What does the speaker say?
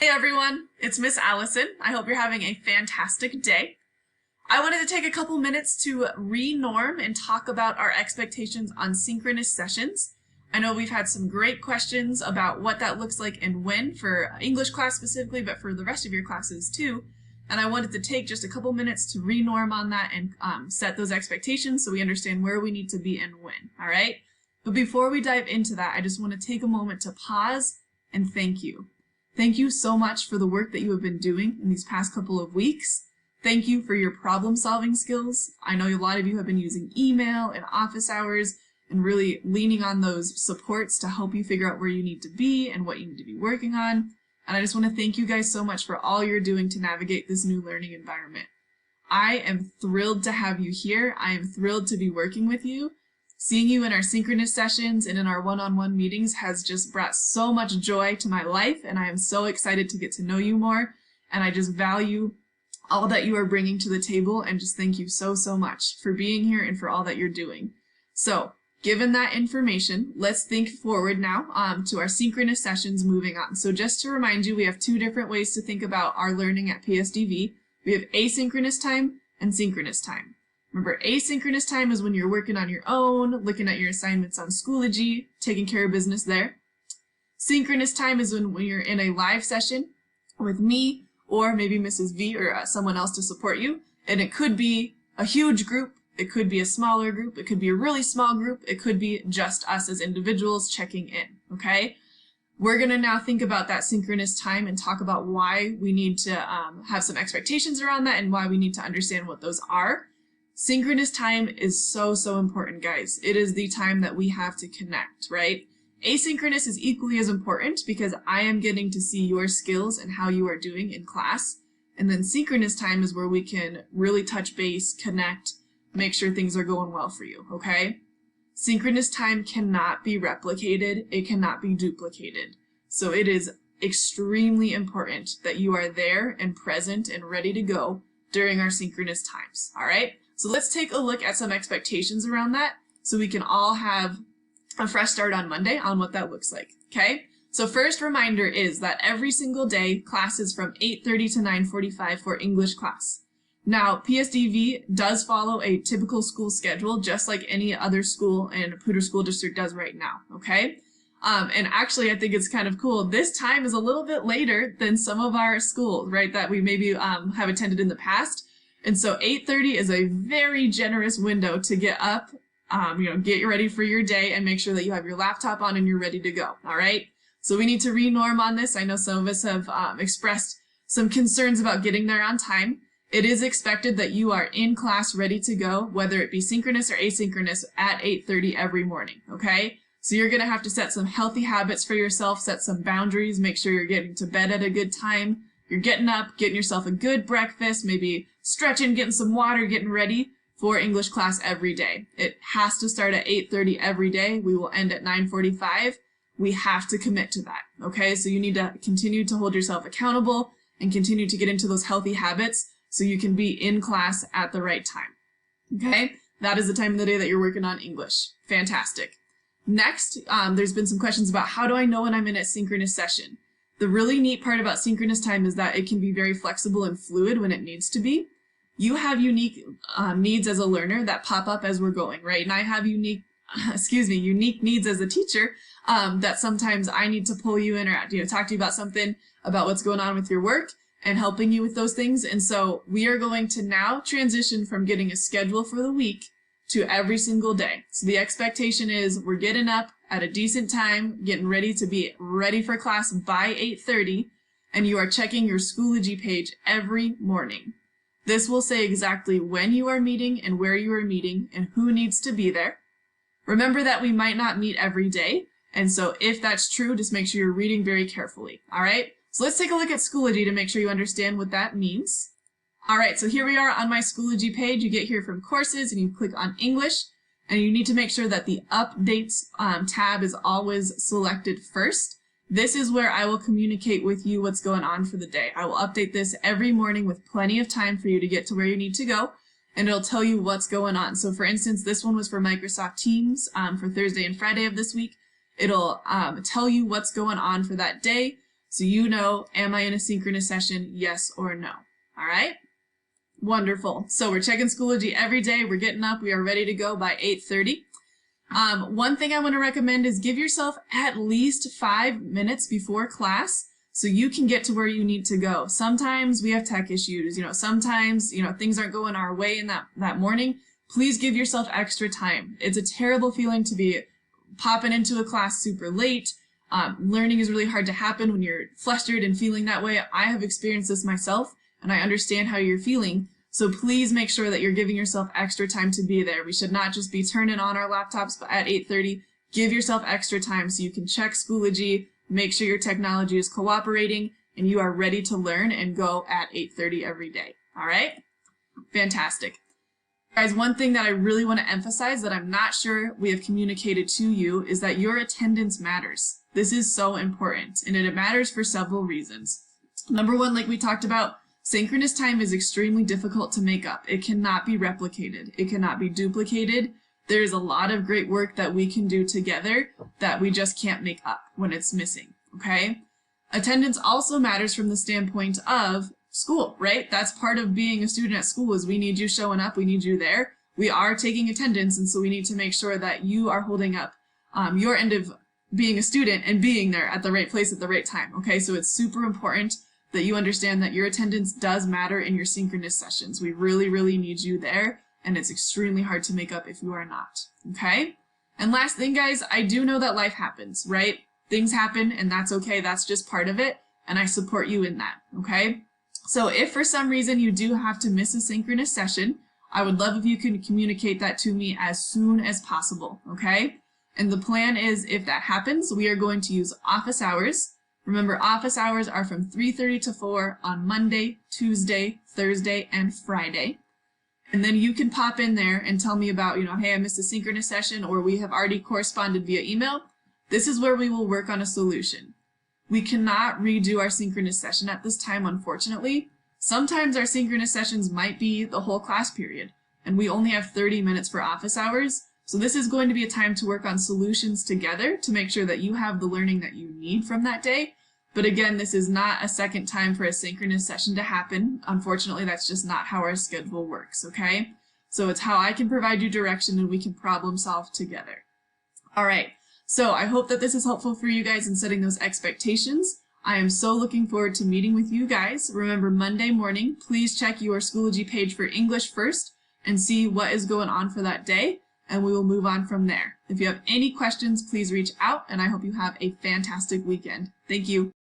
Hey everyone, it's Miss Allison. I hope you're having a fantastic day. I wanted to take a couple minutes to re-norm and talk about our expectations on synchronous sessions. I know we've had some great questions about what that looks like and when for English class specifically, but for the rest of your classes too. And I wanted to take just a couple minutes to re-norm on that and set those expectations so we understand where we need to be and when, all right? But before we dive into that, I just want to take a moment to pause and thank you. Thank you so much for the work that you have been doing in these past couple of weeks. Thank you for your problem-solving skills. I know a lot of you have been using email and office hours and really leaning on those supports to help you figure out where you need to be and what you need to be working on. And I just want to thank you guys so much for all you're doing to navigate this new learning environment. I am thrilled to have you here. I am thrilled to be working with you. Seeing you in our synchronous sessions and in our one-on-one meetings has just brought so much joy to my life, and I am so excited to get to know you more, and I just value all that you are bringing to the table, and just thank you so much for being here and for all that you're doing. So, given that information, let's think forward now to our synchronous sessions moving on. So just to remind you, we have two different ways to think about our learning at PSDV. We have asynchronous time and synchronous time. Remember, asynchronous time is when you're working on your own, looking at your assignments on Schoology, taking care of business there. Synchronous time is when you're in a live session with me or maybe Mrs. V or someone else to support you. And it could be a huge group, it could be a smaller group, it could be a really small group, it could be just us as individuals checking in, okay? We're going to now think about that synchronous time and talk about why we need to have some expectations around that and why we need to understand what those are. Synchronous time is so important, guys. It is the time that we have to connect, right? Asynchronous is equally as important because I am getting to see your skills and how you are doing in class. And then synchronous time is where we can really touch base, connect, make sure things are going well for you, okay? Synchronous time cannot be replicated. It cannot be duplicated. So it is extremely important that you are there and present and ready to go during our synchronous times, all right? So let's take a look at some expectations around that so we can all have a fresh start on Monday on what that looks like, okay? So first reminder is that every single day class is from 8:30 to 9:45 for English class. Now, PSDV does follow a typical school schedule just like any other school and Poudre School District does right now, okay? And actually, I think it's kind of cool. This time is a little bit later than some of our schools, right, that we maybe have attended in the past. And so 8:30 is a very generous window to get up, get you ready for your day and make sure that you have your laptop on and you're ready to go, all right? So we need to re-norm on this. I know some of us have expressed some concerns about getting there on time. It is expected that you are in class ready to go, whether it be synchronous or asynchronous at 8:30 every morning, okay? So you're gonna have to set some healthy habits for yourself, set some boundaries, make sure you're getting to bed at a good time. You're getting up, getting yourself a good breakfast, maybe stretching, getting some water, getting ready for English class every day. It has to start at 8:30 every day. We will end at 9:45. We have to commit to that, okay? So you need to continue to hold yourself accountable and continue to get into those healthy habits so you can be in class at the right time, okay? That is the time of the day that you're working on English. Fantastic. Next, there's been some questions about how do I know when I'm in a synchronous session? The really neat part about synchronous time is that it can be very flexible and fluid when it needs to be. You have unique needs as a learner that pop up as we're going, right? And I have unique needs as a teacher that sometimes I need to pull you in or talk to you about something about what's going on with your work and helping you with those things. And so we are going to now transition from getting a schedule for the week to every single day. So the expectation is we're getting up at a decent time, getting ready to be ready for class by 8:30, and you are checking your Schoology page every morning. This will say exactly when you are meeting and where you are meeting and who needs to be there. Remember that we might not meet every day, and so if that's true, just make sure you're reading very carefully, all right? So let's take a look at Schoology to make sure you understand what that means. All right, so here we are on my Schoology page. You get here from courses and you click on English, and you need to make sure that the updates tab is always selected first. This is where I will communicate with you what's going on for the day. I will update this every morning with plenty of time for you to get to where you need to go, and it'll tell you what's going on. So for instance, this one was for Microsoft Teams for Thursday and Friday of this week. It'll tell you what's going on for that day. So you know, am I in a synchronous session, yes or no? All right? Wonderful. So we're checking Schoology every day. We're getting up. We are ready to go by 8:30. One thing I want to recommend is give yourself at least 5 minutes before class so you can get to where you need to go. Sometimes we have tech issues, sometimes, things aren't going our way in that morning. Please give yourself extra time. It's a terrible feeling to be popping into a class super late. Learning is really hard to happen when you're flustered and feeling that way. I have experienced this myself, and I understand how you're feeling. So please make sure that you're giving yourself extra time to be there. We should not just be turning on our laptops at 8:30. Give yourself extra time so you can check Schoology, make sure your technology is cooperating, and you are ready to learn and go at 8:30 every day. All right? Fantastic. Guys, one thing that I really want to emphasize that I'm not sure we have communicated to you is that your attendance matters. This is so important, and it matters for several reasons. Number one, like we talked about, synchronous time is extremely difficult to make up. It cannot be replicated. It cannot be duplicated. There's a lot of great work that we can do together that we just can't make up when it's missing, okay? Attendance also matters from the standpoint of school, right? That's part of being a student at school is we need you showing up, we need you there. We are taking attendance, and so we need to make sure that you are holding up your end of being a student and being there at the right place at the right time, okay? So it's super important that you understand that your attendance does matter in your synchronous sessions. We really, really need you there, and it's extremely hard to make up if you are not, okay? And last thing, guys, I do know that life happens, right? Things happen, and that's okay. That's just part of it, and I support you in that, okay? So if for some reason you do have to miss a synchronous session, I would love if you can communicate that to me as soon as possible, okay? And the plan is, if that happens, we are going to use office hours. Remember, office hours are from 3:30 to 4 on Monday, Tuesday, Thursday, and Friday. And then you can pop in there and tell me about, hey, I missed a synchronous session, or we have already corresponded via email. This is where we will work on a solution. We cannot redo our synchronous session at this time, unfortunately. Sometimes our synchronous sessions might be the whole class period, and we only have 30 minutes for office hours. So this is going to be a time to work on solutions together to make sure that you have the learning that you need from that day. But again, this is not a second time for a synchronous session to happen. Unfortunately, that's just not how our schedule works, okay? So it's how I can provide you direction and we can problem solve together. All right, so I hope that this is helpful for you guys in setting those expectations. I am so looking forward to meeting with you guys. Remember, Monday morning, please check your Schoology page for English first and see what is going on for that day, and we will move on from there. If you have any questions, please reach out, and I hope you have a fantastic weekend. Thank you.